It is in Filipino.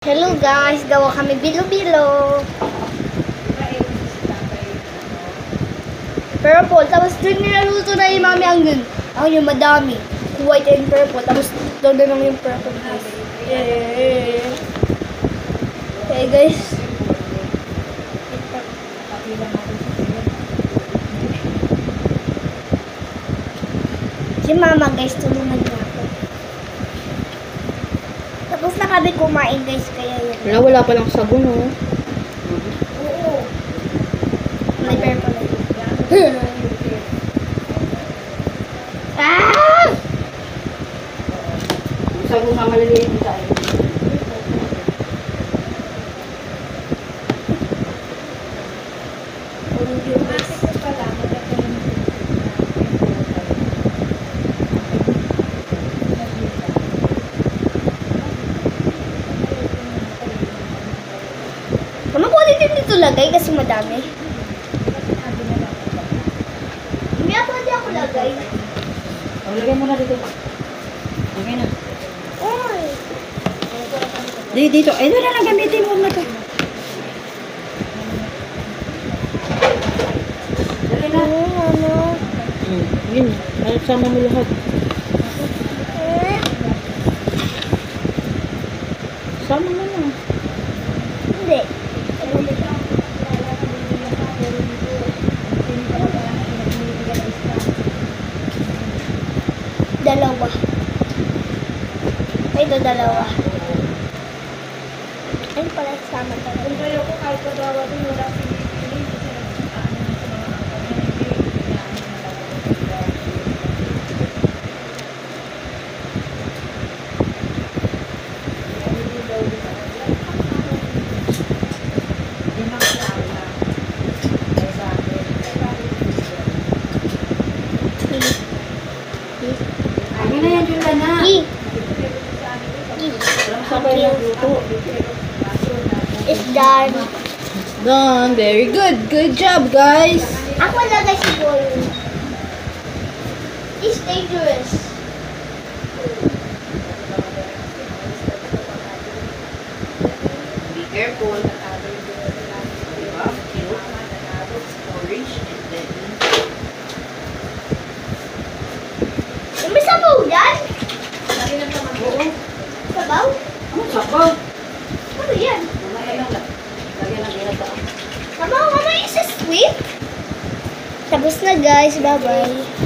Hello guys, gawa kami bilo-bilo. Purple, tapos dun nilaluto na yung mami ang yun. Ang yung madami. White and purple, tapos doon na lang yung purple guys. Okay guys. Si mama guys, tulungan niya ako. Tapos na kami kumain guys, kaya yun. Wala pa lang sabon, oh. Oo. May purple. Ah! Sabon na maliliit mo tayo. Ano ko ulit dito lagay kasi madami? Hindi ako lagay. Lagay mo na dito. Okay na. Oy! Dito. Ay, doon na lang gamitin mo na to. Dali na. Ano? Yun. Sama mo lahat. Sama mo na. Hindi. Dalawa. Ito dalawa. Ayun pala sama tayo. Kung kayo ko kahit pagawa din wala pinipili kasi ano na yan, Jula na? Sabay na luto. It's done. Done. Very good. Good job, guys. Ako lagay si Boy. It's dangerous. Be careful. Diba? Orange and then May sabaw yan? oo. Sabaw? Ano sabaw? Ano yan? Mamaya lang lang. Lagyan ng ginagawa. Sabaw, ano yung sweet? Tapos na guys. Bye-bye.